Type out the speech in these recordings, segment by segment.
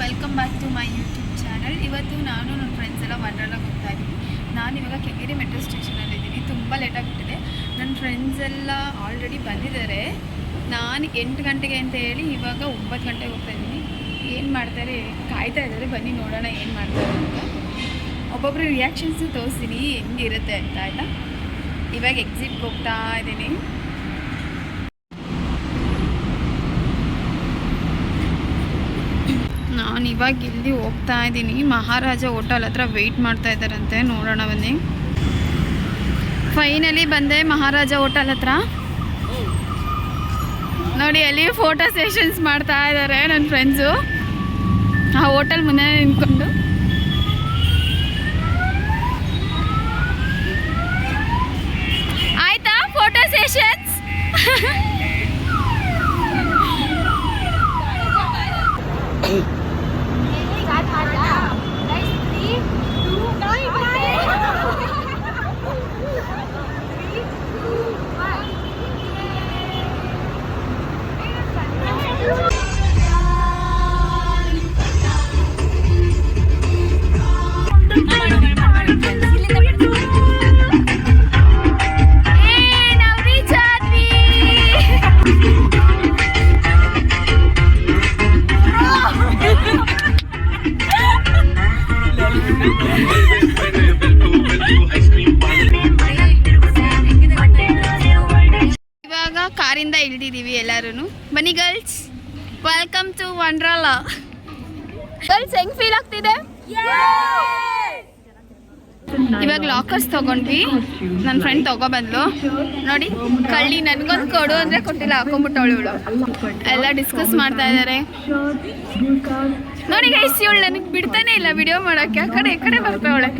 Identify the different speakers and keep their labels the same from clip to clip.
Speaker 1: Welcome back to my YouTube channel. ಇವತ್ತು ನಾನು ನನ್ನ ಫ್ರೆಂಡ್ಸ್ ಎಲ್ಲ ವಂಡರ್ಲಾಗೆ ಹೋಗ್ತಾ ಇದ್ದೀನಿ. ನಾನು ಇವಾಗ ಕೆಂಗೇರಿ ಮೆಟ್ರೋ ಸ್ಟೇಷನಲ್ಲಿ ಇದ್ದೀನಿ. ತುಂಬ ಲೇಟಾಗಿಬಿಟ್ಟಿದೆ. ನನ್ನ ಫ್ರೆಂಡ್ಸ್ ಎಲ್ಲ ಆಲ್ರೆಡಿ ಬಂದಿದ್ದಾರೆ. ನಾನು 8 ಗಂಟೆಗೆ ಅಂತ ಹೇಳಿ ಇವಾಗ 9 ಗಂಟೆಗೆ ಹೋಗ್ತಾ ಇದ್ದೀನಿ. ಏನು ಮಾಡ್ತಾರೆ ಕಾಯ್ತಾ ಇದ್ದಾರೆ, ಬನ್ನಿ ನೋಡೋಣ ಏನು ಮಾಡ್ತಾರೆ ಅಂತ. ಒಬ್ಬೊಬ್ಬರು ರಿಯಾಕ್ಷನ್ಸು ತೋರಿಸ್ತೀನಿ ಹೆಂಗಿರುತ್ತೆ ಅಂತ, ಆಯಿತಾ? ಇವಾಗ ಎಕ್ಸಿಟ್ಗೆ ಹೋಗ್ತಾ ಇದ್ದೀನಿ. ನಾನು ಇವಾಗ ಇಲ್ಲಿ ಹೋಗ್ತಾ ಇದ್ದೀನಿ. ಮಹಾರಾಜ ಹೋಟೆಲ್ ಹತ್ರ ವೆಯ್ಟ್ ಮಾಡ್ತಾ ಇದ್ದಾರಂತೆ, ನೋಡೋಣ ಬನ್ನಿ. ಫೈನಲಿ ಬಂದೆ ಮಹಾರಾಜ ಹೋಟೆಲ್ ಹತ್ರ. ನೋಡಿ ಅಲ್ಲಿ ಫೋಟೋ ಸೆಷನ್ಸ್ ಮಾಡ್ತಾ ಇದ್ದಾರೆ ನನ್ನ ಫ್ರೆಂಡ್ಸು ಆ ಹೋಟೆಲ್ ಮುಂದೆ ನಿಂತ್ಕೊಂಡು. ಆಯ್ತಾ ಫೋಟೋ ಸೆಷನ್ಸ್? ಇವಾಗ ಕಾರಿಂದ ಇಳಿದಿದ್ದೀವಿ ಎಲ್ಲರೂ. ಬನ್ನಿ girls, welcome to Wonderla. Girls ಹೆಂಗ್ ಫೀಲ್ ಆಗ್ತಿದೆ? ಇವಾಗ ಲಾಕರ್ಸ್ ತಗೊಂಡ್ವಿ. ನನ್ನ ಫ್ರೆಂಡ್ ತಗೊಬಂದ್ಲು. ನೋಡಿ ಕಳ್ಳಿ ನನಗೊಂದು ಕೊಡು ಅಂದರೆ ಕೊಟ್ಟಿಲ್ಲ, ಹಾಕೊಂಡ್ಬಿಟ್ಟವಳು ಇವಳು. ಎಲ್ಲ ಡಿಸ್ಕಸ್ ಮಾಡ್ತಾ ಇದ್ದಾರೆ. ನೋಡಿ ಗೈಸ್, ಇವಳು ನನಗೆ ಬಿಡ್ತಾನೆ ಇಲ್ಲ ವಿಡಿಯೋ ಮಾಡೋಕ್ಕೆ. ಆ ಕಡೆ ಈ ಕಡೆ ಬರ್ತಾವಳೆ.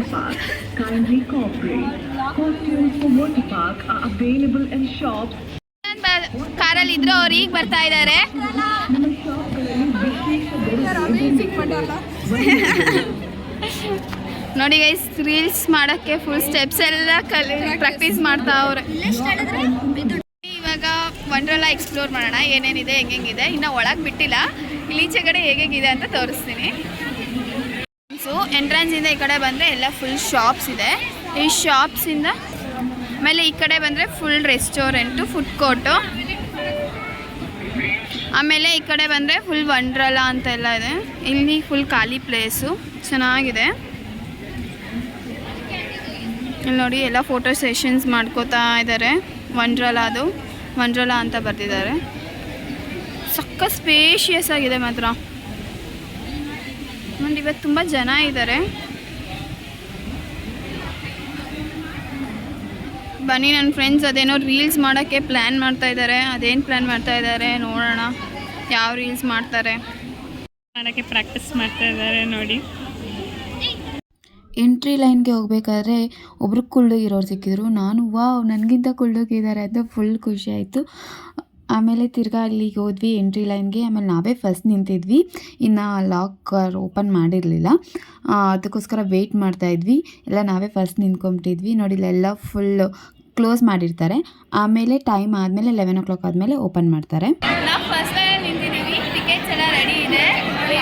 Speaker 1: ಕಾರಲ್ಲಿ ಇದ್ರು ಅವ್ರು ಈಗ ಬರ್ತಾ ಇದ್ದಾರೆ. ನೋಡಿ ಗೈಸ್, ರೀಲ್ಸ್ ಮಾಡೋಕ್ಕೆ ಫುಲ್ ಸ್ಟೆಪ್ಸ್ ಎಲ್ಲ ಪ್ರಾಕ್ಟೀಸ್ ಮಾಡ್ತಾ ಅವ್ರೆ. ಇವಾಗ ವಂಡರ್ಲಾ ಎಕ್ಸ್ಪ್ಲೋರ್ ಮಾಡೋಣ, ಏನೇನಿದೆ ಹೆಂಗೆಂಗಿದೆ. ಇನ್ನು ಒಳಗೆ ಬಿಟ್ಟಿಲ್ಲ, ಈಚೆಗಡೆ ಹೇಗಿದೆ ಅಂತ ತೋರಿಸ್ತೀನಿ. ಸೊ ಎಂಟ್ರೆನ್ಸಿಂದ ಈ ಕಡೆ ಬಂದರೆ ಎಲ್ಲ ಫುಲ್ ಶಾಪ್ಸ್ ಇದೆ. ಈ ಶಾಪ್ಸಿಂದ ಆಮೇಲೆ ಈ ಕಡೆ ಬಂದರೆ ಫುಲ್ ರೆಸ್ಟೋರೆಂಟು, ಫುಡ್ ಕೋರ್ಟು. ಆಮೇಲೆ ಈ ಕಡೆ ಬಂದರೆ ಫುಲ್ ವಂಡರ್ಲಾ ಅಂತೆಲ್ಲ ಇದೆ. ಇಲ್ಲಿ ಫುಲ್ ಖಾಲಿ ಪ್ಲೇಸು, ಚೆನ್ನಾಗಿದೆ. ಇಲ್ಲಿ ನೋಡಿ ಎಲ್ಲ ಫೋಟೋ ಸೆಷನ್ಸ್ ಮಾಡ್ಕೋತಾ ಇದ್ದಾರೆ. ವಂಡರ್ಲಾ ಅಂತ ಬರ್ತಿದ್ದಾರೆ. ಸಕ್ಕ ಸ್ಪೇಷಿಯಸ್ ಆಗಿದೆ ಮಾತ್ರ. ನೋಡಿ ಇವತ್ತು ತುಂಬ ಜನ ಇದ್ದಾರೆ. ಬನ್ನಿ, ನನ್ನ ಫ್ರೆಂಡ್ಸ್ ಅದೇನೋ ರೀಲ್ಸ್ ಮಾಡೋಕ್ಕೆ ಪ್ಲ್ಯಾನ್ ಮಾಡ್ತಾ ಇದ್ದಾರೆ. ಅದೇನು ಪ್ಲ್ಯಾನ್ ಮಾಡ್ತಾ ಇದ್ದಾರೆ ನೋಡೋಣ, ಯಾವ ರೀಲ್ಸ್ ಮಾಡ್ತಾರೆ ಮಾಡೋಕ್ಕೆ ಪ್ರಾಕ್ಟೀಸ್ ಮಾಡ್ತಾ ಇದ್ದಾರೆ. ನೋಡಿ
Speaker 2: ಎಂಟ್ರಿ ಲೈನ್ಗೆ ಹೋಗಬೇಕಾದ್ರೆ ಒಬ್ರು ಕುಳ್ಳಗಿರೋರು ಸಿಕ್ಕಿದ್ರು. ನಾನು ವಾವ್ ನನಗಿಂತ ಕುಳ್ಳಗಿದ್ದಾರೆ ಅಂತ ಫುಲ್ ಖುಷಿ ಆಯಿತು. ಆಮೇಲೆ ತಿರ್ಗಾ ಅಲ್ಲಿಗೆ ಹೋದ್ವಿ ಎಂಟ್ರಿ ಲೈನ್ಗೆ. ಆಮೇಲೆ ನಾವೇ ಫಸ್ಟ್ ನಿಂತಿದ್ವಿ, ಇನ್ನು ಲಾಕರ್ ಓಪನ್ ಮಾಡಿರಲಿಲ್ಲ, ಅದಕ್ಕೋಸ್ಕರ ವೆಯ್ಟ್ ಮಾಡ್ತಾಯಿದ್ವಿ. ಎಲ್ಲ ನಾವೇ ಫಸ್ಟ್ ನಿಂತ್ಕೊಂಬಿಟ್ಟಿದ್ವಿ. ನೋಡಿ ಇಲ್ಲೆಲ್ಲ ಫುಲ್ಲು ಕ್ಲೋಸ್ ಮಾಡಿರ್ತಾರೆ. ಆಮೇಲೆ ಟೈಮ್ ಆದಮೇಲೆ 11 o'clock ಆದಮೇಲೆ ಓಪನ್ ಮಾಡ್ತಾರೆ.
Speaker 1: ನಾವು ಫಸ್ಟ್ ನಿಂತಿದ್ದೀವಿ. ಟಿಕೆಟ್ಸ್ ಎಲ್ಲ ರೆಡಿ ಇದೆ.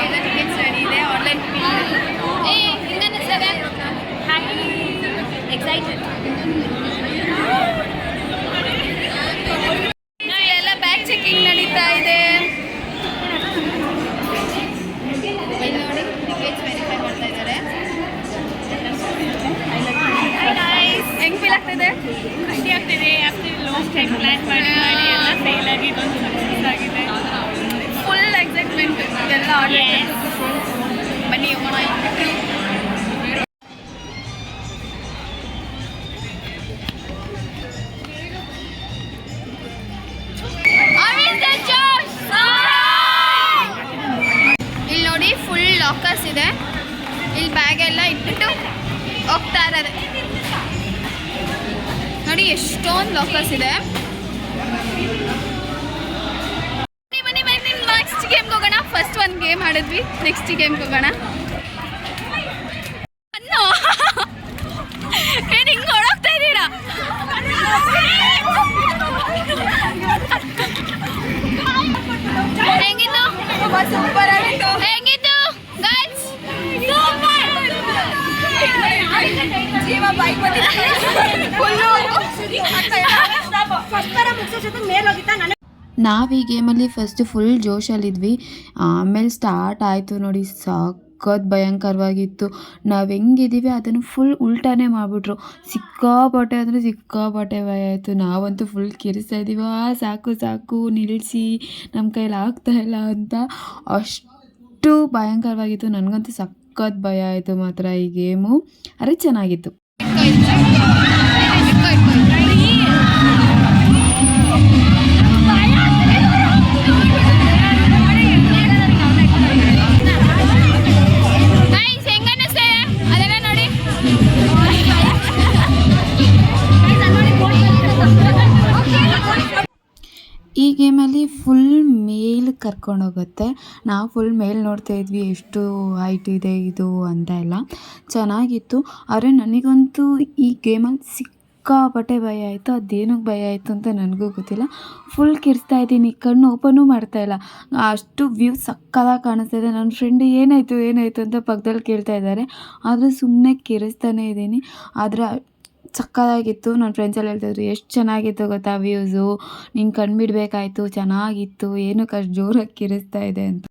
Speaker 1: ಎಲ್ಲ ಟಿಕೆಟ್ಸ್ ರೆಡಿ ಇದೆ. Online excited. ಎಲ್ಲ ಬ್ಯಾಗ್ ಚೆಕಿಂಗ್ ನಡೀತಾ ಇದೆ. ನೋಡಿ ಟಿಕೆಟ್ಸ್ ವೆರಿಫೈ ಮಾಡ್ತಾ ಇದ್ದಾರೆ. ಹೆಂಗೆ ಫೀಲ್ ಆಗ್ತಿದೆ?
Speaker 3: ಖುಷಿ ಆಗ್ತಿದೆ. ಆಫ್ಟರ್ ಲಾಂಗ್ ಟೈಮ್ ಪ್ಲ್ಯಾನ್ ಮಾಡಿ ಎಲ್ಲ ಫೇಲ್ ಆಗಿ ಇದೊಂದು ಸಕ್ಸಸ್ ಆಗಿದೆ.
Speaker 1: ಫುಲ್ ಎಕ್ಸೈಟ್ಮೆಂಟ್ ಇದೆಲ್ಲ. ಬನ್ನಿ ಹೋಗೋಣ. ಇಲ್ಲಿ ನೋಡಿ ಫುಲ್ ಲಾಕರ್ಸ್ ಇದೆ. ಇಲ್ಲಿ ಬ್ಯಾಗ್ ಎಲ್ಲ ಇಟ್ಬಿಟ್ಟು ಹೋಗ್ತಾ ಇದ್ದಾರೆ. ನೋಡಿ ಎಷ್ಟೊಂದು ಲಾಕರ್ಸ್ ಇದೆ. ಬನ್ನಿ ನೆಕ್ಸ್ಟ್ ಗೇಮ್ಗೆ ಹೋಗೋಣ. ಫಸ್ಟ್ ಒಂದು ಗೇಮ್ ಆಡಿದ್ವಿ, ನೆಕ್ಸ್ಟ್ ಗೇಮ್ಗೆ ಹೋಗೋಣ. ಏನು ಹಿಂಗೆ ಓಡೋಗ್ತಾ ಇದ್ದೀರಾ? ಹೆಂಗಿತ್ತು? ಸೂಪರ್ ಆಗಿತ್ತು. ಹೆಂಗಿತ್ತು?
Speaker 2: ನಾವು ಈ ಗೇಮಲ್ಲಿ ಫಸ್ಟ್ ಫುಲ್ ಜೋಶಲ್ಲಿದ್ವಿ. ಆಮೇಲೆ ಸ್ಟಾರ್ಟ್ ಆಯಿತು ನೋಡಿ, ಸಖತ್ ಭಯಂಕರವಾಗಿತ್ತು. ನಾವು ಹೆಂಗಿದ್ದೀವಿ ಅದನ್ನು ಫುಲ್ ಉಲ್ಟಾನೇ ಮಾಡಿಬಿಟ್ರು. ಸಿಕ್ಕಾಪಟ್ಟೆ ಅಂದರೆ ಸಿಕ್ಕಾಪಟ್ಟೆ ಭಯ ಆಯಿತು. ನಾವಂತೂ ಫುಲ್ ಕಿರಿಸ್ತಾ ಇದ್ದೀವಿ, ಸಾಕು ಸಾಕು ನಿಲ್ಲಿಸಿ, ನಮ್ಮ ಕೈಲಿ ಆಗ್ತಾಯಿಲ್ಲ ಅಂತ. ಅಷ್ಟು ಭಯಂಕರವಾಗಿತ್ತು. ನನಗಂತೂ ಸಖತ್ ಭಯ ಆಯಿತು ಮಾತ್ರ ಈ ಗೇಮು. ಅರೆ ಚೆನ್ನಾಗಿತ್ತು. ಈ ಗೇಮಲ್ಲಿ ಫುಲ್ ಮೇಲ್ ಕರ್ಕೊಂಡೋಗುತ್ತೆ. ನಾವು ಫುಲ್ ಮೇಲ್ ನೋಡ್ತಾ ಇದ್ವಿ, ಎಷ್ಟು ಹೈಟ್ ಇದೆ ಇದು ಅಂತ ಎಲ್ಲ. ಚೆನ್ನಾಗಿತ್ತು. ಆದರೆ ನನಗಂತೂ ಈ ಗೇಮಲ್ಲಿ ಸಿಕ್ಕಾಪಟ್ಟೆ ಭಯ ಆಯಿತು. ಅದೇನಕ್ಕೆ ಭಯ ಆಯಿತು ಅಂತ ನನಗೂ ಗೊತ್ತಿಲ್ಲ. ಫುಲ್ ಕಿರ್ಸ್ತಾ ಇದ್ದೀನಿ, ಕಣ್ಣು ಓಪನ್ನೂ ಮಾಡ್ತಾಯಿಲ್ಲ. ಅಷ್ಟು ವ್ಯೂ ಸಕ್ಕತ್ತಾಗಿ ಕಾಣಿಸ್ತಾ ಇದೆ. ನನ್ನ ಫ್ರೆಂಡ್ ಏನಾಯಿತು ಅಂತ ಪಕ್ಕದಲ್ಲಿ ಕೇಳ್ತಾ ಇದ್ದಾರೆ. ಆದರೆ ಸುಮ್ಮನೆ ಕಿರಿಸ್ತಾನೇ ಇದ್ದೀನಿ. ಆದರೆ ಸಕ್ಕತ್ತಾಗಿತ್ತು. ನನ್ನ ಫ್ರೆಂಡ್ಸೆಲ್ಲ ಹೇಳ್ತಾಯಿದ್ರು, ಎಷ್ಟು ಚೆನ್ನಾಗಿತ್ತು ಗೊತ್ತಾ ವ್ಯೂಸು, ನೀನು ಕಣ್ಣು ಬಿಡಬೇಕಾಯ್ತು, ಚೆನ್ನಾಗಿತ್ತು, ಏನಕ್ಕೆ ಅಷ್ಟು ಜೋರಾಗಿ ಕಿರಿಸ್ತಾ ಇದೆ ಅಂತ.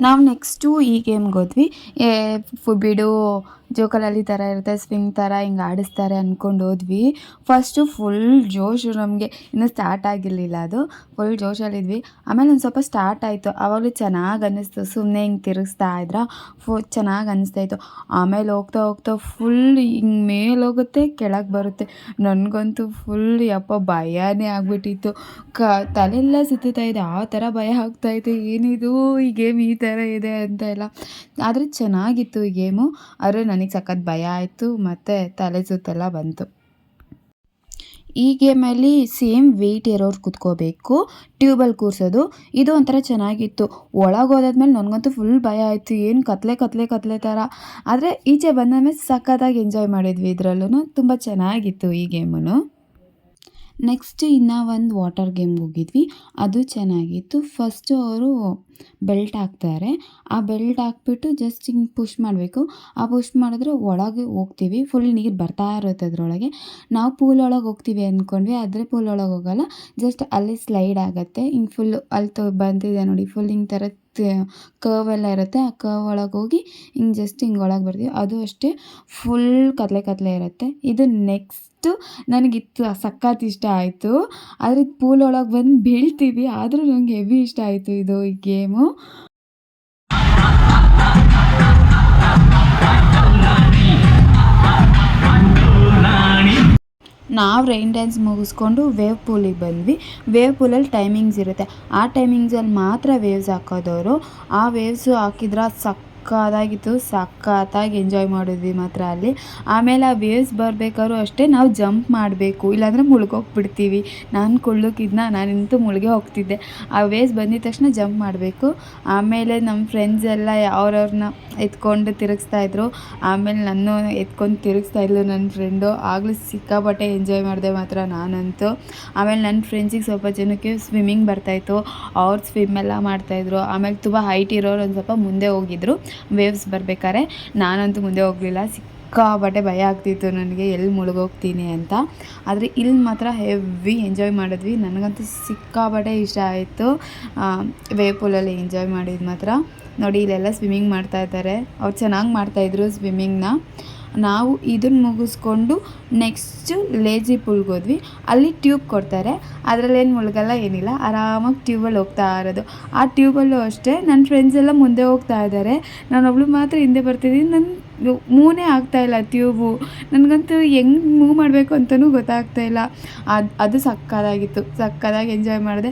Speaker 2: ನಾವು ನೆಕ್ಸ್ಟು ಈ ಗೇಮ್ಗೆ ಹೋದ್ವಿ. ಬಿಡು ಜೋಕಾಲಿ ಥರ ಇರುತ್ತೆ, ಸ್ವಿಂಗ್ ಥರ ಹಿಂಗೆ ಆಡಿಸ್ತಾರೆ ಅಂದ್ಕೊಂಡು ಹೋದ್ವಿ. ಫಸ್ಟು ಫುಲ್ ಜೋಶು, ನಮಗೆ ಇನ್ನೂ ಸ್ಟಾರ್ಟ್ ಆಗಿರಲಿಲ್ಲ, ಅದು ಫುಲ್ ಜೋಶಲ್ಲಿದ್ವಿ. ಆಮೇಲೆ ಒಂದು ಸ್ವಲ್ಪ ಸ್ಟಾರ್ಟ್ ಆಯಿತು. ಆವಾಗಲೂ ಚೆನ್ನಾಗಿ ಅನ್ನಿಸ್ತು, ಸುಮ್ಮನೆ ಹಿಂಗೆ ತಿರುಗಿಸ್ತಾ ಇದ್ರೆ ಚೆನ್ನಾಗಿ ಅನ್ನಿಸ್ತಾಯಿತ್ತು. ಆಮೇಲೆ ಹೋಗ್ತಾ ಹೋಗ್ತಾ ಫುಲ್ ಹಿಂಗೆ ಮೇಲೆ ಹೋಗುತ್ತೆ, ಕೆಳಗೆ ಬರುತ್ತೆ. ನನಗಂತೂ ಫುಲ್ ಯಪ್ಪ ಭಯನೇ ಆಗಿಬಿಟ್ಟಿತ್ತು. ತಲೆಯೆಲ್ಲ ಸುತ್ತುತ್ತಾ ಇದೆ, ಆ ಥರ ಭಯ ಆಗ್ತಾಯಿತ್ತು. ಏನಿದು ಈ ಗೇಮ್ ಈ ಥರ ಇದೆ ಅಂತ ಎಲ್ಲ. ಆದರೆ ಚೆನ್ನಾಗಿತ್ತು ಈ ಗೇಮು. ಆದರೆ ನನಗೆ ಸಖತ್ ಭಯ ಆಯಿತು ಮತ್ತು ತಲೆ ಸುತ್ತೆಲ್ಲ ಬಂತು. ಈ ಗೇಮಲ್ಲಿ ಸೇಮ್ ವೆಯ್ಟ್ ಇರೋರು ಕೂತ್ಕೋಬೇಕು, ಟ್ಯೂಬಲ್ಲಿ ಕೂರಿಸೋದು. ಇದು ಒಂಥರ ಚೆನ್ನಾಗಿತ್ತು. ಒಳಗೆ ಹೋದಾದ್ಮೇಲೆ ನನಗಂತೂ ಫುಲ್ ಭಯ ಆಯಿತು, ಏನು ಕತ್ಲೆ ಥರ. ಆದರೆ ಈಚೆ ಬಂದಾದ್ಮೇಲೆ ಸಖತ್ತಾಗಿ ಎಂಜಾಯ್ ಮಾಡಿದ್ವಿ. ಇದರಲ್ಲೂ ತುಂಬ ಚೆನ್ನಾಗಿತ್ತು ಈ ಗೇಮು. ನೆಕ್ಸ್ಟ್ ಇನ್ನೂ ಒಂದು ವಾಟರ್ ಗೇಮ್ಗೆ ಹೋಗಿದ್ವಿ. ಅದು ಚೆನ್ನಾಗಿತ್ತು. ಫಸ್ಟು ಅವರು ಬೆಲ್ಟ್ ಹಾಕ್ತಾರೆ. ಆ ಬೆಲ್ಟ್ ಹಾಕ್ಬಿಟ್ಟು ಜಸ್ಟ್ ಹಿಂಗೆ ಪುಷ್ ಮಾಡಬೇಕು. ಆ ಪುಷ್ ಮಾಡಿದ್ರೆ ಒಳಗೆ ಹೋಗ್ತೀವಿ. ಫುಲ್ ನೀರು ಬರ್ತಾ ಇರುತ್ತೆ ಅದರೊಳಗೆ. ನಾವು ಪೂಲ್ ಒಳಗೆ ಹೋಗ್ತೀವಿ ಅಂದ್ಕೊಂಡ್ವಿ, ಆದರೆ ಪೂಲ್ ಒಳಗೆ ಹೋಗಲ್ಲ. ಜಸ್ಟ್ ಅಲ್ಲಿ ಸ್ಲೈಡ್ ಆಗುತ್ತೆ. ಹಿಂಗೆ ಫುಲ್ಲು ಅಲ್ಲಿ ಬಂದಿದೆ ನೋಡಿ, ಫುಲ್ ಹಿಂಗೆ ಥರ ಕರ್ವ್ ಎಲ್ಲ ಇರುತ್ತೆ. ಆ ಕರ್ವ್ ಒಳಗೆ ಹೋಗಿ ಹಿಂಗೆ ಜಸ್ಟ್ ಹಿಂಗೆ ಒಳಗೆ ಬರ್ತೀವಿ. ಅದು ಅಷ್ಟೇ ಫುಲ್ ಕತ್ಲೆ ಇರುತ್ತೆ. ಇದು ನೆಕ್ಸ್ಟು ನನಗಿತ್ತು ಸಖತ್ ಇಷ್ಟ ಆಯಿತು. ಆದರೆ ಪೂಲ್ ಒಳಗೆ ಬಂದು ಬೀಳ್ತೀವಿ, ಆದರೂ ನನಗೆ ಹೆವಿ ಇಷ್ಟ ಆಯಿತು ಇದು ಈ ಗೇಮು. ನಾವು ರೈನ್ ಡ್ಯಾನ್ಸ್ ಮುಗಿಸ್ಕೊಂಡು ವೇವ್ ಪೂಲಿಗೆ ಬಂದ್ವಿ. ವೇವ್ ಪೂಲಲ್ಲಿ ಟೈಮಿಂಗ್ಸ್ ಇರುತ್ತೆ. ಆ ಟೈಮಿಂಗ್ಸಲ್ಲಿ ಮಾತ್ರ ವೇವ್ಸ್ ಹಾಕೋದವರು. ಆ ವೇವ್ಸು ಹಾಕಿದ್ರೆ ಸಖತ್ತಾಗಿ ಎಂಜಾಯ್ ಮಾಡಿದ್ವಿ ಮಾತ್ರ ಅಲ್ಲಿ. ಆಮೇಲೆ ಆ ವೇವ್ಸ್ ಬರಬೇಕಾದ್ರೂ ಅಷ್ಟೇ ನಾವು ಜಂಪ್ ಮಾಡಬೇಕು, ಇಲ್ಲಾಂದರೆ ಮುಳುಗೋಗ್ಬಿಡ್ತೀವಿ. ನಾನು ನಾನಂತೂ ಮುಳುಗೇ ಹೋಗ್ತಿದ್ದೆ. ಆ ವೇವ್ಸ್ ಬಂದಿದ ತಕ್ಷಣ ಜಂಪ್ ಮಾಡಬೇಕು. ಆಮೇಲೆ ನಮ್ಮ ಫ್ರೆಂಡ್ಸ್ ಎಲ್ಲ ಅವ್ರವ್ರನ್ನ ಎತ್ಕೊಂಡು ತಿರುಗಿಸ್ತಾಯಿದ್ರು. ಆಮೇಲೆ ನನ್ನ ಎತ್ಕೊಂಡು ತಿರುಗಿಸ್ತಾಯಿದ್ಲು ನನ್ನ ಫ್ರೆಂಡು. ಆಗಲೂ ಸಿಕ್ಕಾಪಟ್ಟೆ ಎಂಜಾಯ್ ಮಾಡಿದೆ ಮಾತ್ರ ನಾನಂತೂ. ಆಮೇಲೆ ನನ್ನ ಫ್ರೆಂಡ್ಸಿಗೆ ಸ್ವಲ್ಪ ಜನಕ್ಕೆ ಸ್ವಿಮ್ಮಿಂಗ್ ಬರ್ತಾಯಿತ್ತು, ಅವ್ರು ಸ್ವಿಮ್ ಎಲ್ಲ ಮಾಡ್ತಾಯಿದ್ರು. ಆಮೇಲೆ ತುಂಬ ಹೈಟ್ ಇರೋರು ಒಂದು ಸ್ವಲ್ಪ ಮುಂದೆ ಹೋಗಿದ್ರು ವೇವ್ಸ್ ಬರಬೇಕಾದ್ರೆ. ನಾನಂತೂ ಮುಂದೆ ಹೋಗಲಿಲ್ಲ, ಸಿಕ್ಕಾಪಟ್ಟೆ ಭಯ ಆಗ್ತಿತ್ತು ನನಗೆ, ಎಲ್ಲಿ ಮುಳುಗೋಗ್ತೀನಿ ಅಂತ. ಆದರೆ ಇಲ್ಲಿ ಮಾತ್ರ ಹೆವಿ ಎಂಜಾಯ್ ಮಾಡಿದ್ವಿ. ನನಗಂತೂ ಸಿಕ್ಕಾಪಟ್ಟೆ ಇಷ್ಟ ಆಯಿತು ವೇವ್ ಪೂಲಲ್ಲಿ ಎಂಜಾಯ್ ಮಾಡಿದ್ದು ಮಾತ್ರ. ನೋಡಿ ಇಲ್ಲೆಲ್ಲ ಸ್ವಿಮ್ಮಿಂಗ್ ಮಾಡ್ತಾಯಿದ್ದಾರೆ, ಅವ್ರು ಚೆನ್ನಾಗಿ ಮಾಡ್ತಾಯಿದ್ರು ಸ್ವಿಮ್ಮಿಂಗ್ನ. ನಾವು ಇದನ್ನು ಮುಗಿಸ್ಕೊಂಡು ನೆಕ್ಸ್ಟು ಲೇಜಿ ಪೂಲ್ಗೆ ಹೋದ್ವಿ. ಅಲ್ಲಿ ಟ್ಯೂಬ್ ಕೊಡ್ತಾರೆ, ಅದರಲ್ಲೇನು ಮುಳುಗಲ್ಲ ಏನಿಲ್ಲ, ಆರಾಮಾಗಿ ಟ್ಯೂಬಲ್ಲಿ ಹೋಗ್ತಾ ಇರೋದು. ಆ ಟ್ಯೂಬಲ್ಲೂ ಅಷ್ಟೇ ನನ್ನ ಫ್ರೆಂಡ್ಸ್ ಎಲ್ಲ ಮುಂದೆ ಹೋಗ್ತಾ ಇದ್ದಾರೆ, ನಾನೊಬ್ಳು ಮಾತ್ರ ಹಿಂದೆ ಬರ್ತಿದ್ದೀನಿ. ನನ್ನ ಮೂವೇ ಆಗ್ತಾಯಿಲ್ಲ ಟ್ಯೂಬು. ನನಗಂತೂ ಹೆಂಗೆ ಮೂವ್ ಮಾಡಬೇಕು ಅಂತಲೂ ಗೊತ್ತಾಗ್ತಾಯಿಲ್ಲ. ಅದು ಸಕ್ಕತ್ತಾಗಿ ಎಂಜಾಯ್ ಮಾಡಿದೆ.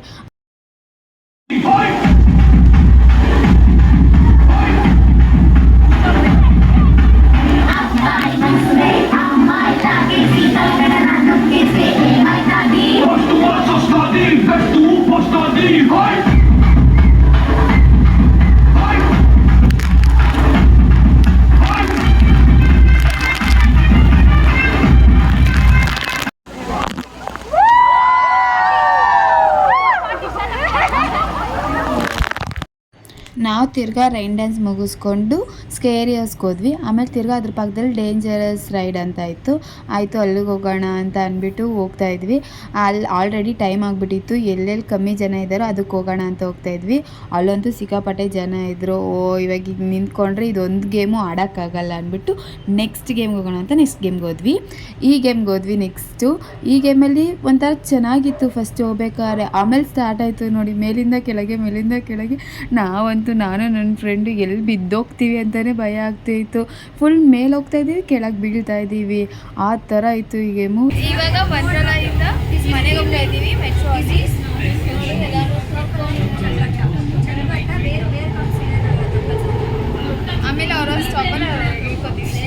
Speaker 2: ತಿರ್ಗಾ ರೈನ್ ಡ್ಯಾನ್ಸ್ ಮುಗಿಸ್ಕೊಂಡು ಸ್ಕೇರಿಯರ್ಸ್ಗೆ ಹೋದ್ವಿ. ಆಮೇಲೆ ತಿರ್ಗಾ ಅದ್ರ ಪಕ್ಕದಲ್ಲಿ ಡೇಂಜರಸ್ ರೈಡ್ ಅಂತ ಇತ್ತು. ಆಯಿತು ಅಲ್ಲಿಗೆ ಹೋಗೋಣ ಅಂತ ಅಂದ್ಬಿಟ್ಟು ಹೋಗ್ತಾ ಇದ್ವಿ. ಅಲ್ಲಿ ಆಲ್ರೆಡಿ ಟೈಮ್ ಆಗಿಬಿಟ್ಟಿತ್ತು. ಎಲ್ಲೆಲ್ಲಿ ಕಮ್ಮಿ ಜನ ಇದ್ದಾರೋ ಅದಕ್ಕೆ ಹೋಗೋಣ ಅಂತ ಹೋಗ್ತಾ ಇದ್ವಿ. ಅಲ್ಲಂತೂ ಸಿಕ್ಕಾಪಟ್ಟೆ ಜನ ಇದ್ದರು. ಇವಾಗ ಈಗ ನಿಂತ್ಕೊಂಡ್ರೆ ಇದೊಂದು ಗೇಮು ಆಡೋಕ್ಕಾಗಲ್ಲ ಅಂದ್ಬಿಟ್ಟು ನೆಕ್ಸ್ಟ್ ಗೇಮ್ಗೆ ಹೋಗೋಣ ಅಂತ ನೆಕ್ಸ್ಟ್ ಗೇಮ್ಗೆ ಹೋದ್ವಿ. ಈ ಗೇಮ್ಗೆ ಹೋದ್ವಿ ನೆಕ್ಸ್ಟು. ಈ ಗೇಮಲ್ಲಿ ಒಂಥರ ಚೆನ್ನಾಗಿತ್ತು ಫಸ್ಟ್ ಹೋಗ್ಬೇಕಾದ್ರೆ. ಆಮೇಲೆ ಸ್ಟಾರ್ಟ್ ಆಯಿತು ನೋಡಿ, ಮೇಲಿಂದ ಕೆಳಗೆ ನಾವಂತೂ ನಾನು ನನ್ನ ಫ್ರೆಂಡು ಎಲ್ಲಿ ಬಿದ್ದೋಗ್ತೀವಿ ಅಂತಲೇ ಭಯ ಆಗ್ತಾಯಿತ್ತು. ಫುಲ್ ಮೇಲೆ ಹೋಗ್ತಾ ಇದ್ದೀವಿ, ಕೆಳಗೆ ಬೀಳ್ತಾ ಇದ್ದೀವಿ, ಆ ಥರ ಇತ್ತು ಈ ಗೇಮು.
Speaker 1: ಇವಾಗ ವಂಡರ್ಲಾಯಿಂದ ಮನೆಗೆ ಹೋಗ್ತಾ ಇದ್ದೀವಿ ಮೆಟ್ರೋ ಅಲ್ಲಿ. ಆಮೇಲೆ ಅವರ ಸ್ಟಾಪಲ್ಲಿ ಇಳ್ಕೊತೀವಿ.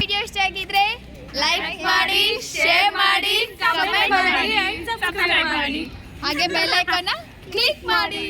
Speaker 1: ವಿಡಿಯೋ ಇಷ್ಟ ಆಗಿದ್ರೆ ಲೈಕ್ ಮಾಡಿ, ಶೇರ್ ಮಾಡಿ, ಕಮೆಂಟ್ ಮಾಡಿ,
Speaker 3: ಸಬ್ಸ್ಕ್ರೈಬ್ ಮಾಡಿ.
Speaker 1: ಹಾಗೆ ಬೆಲ್ ಐಕಾನ್ನ ಕ್ಲಿಕ್ ಮಾಡಿ.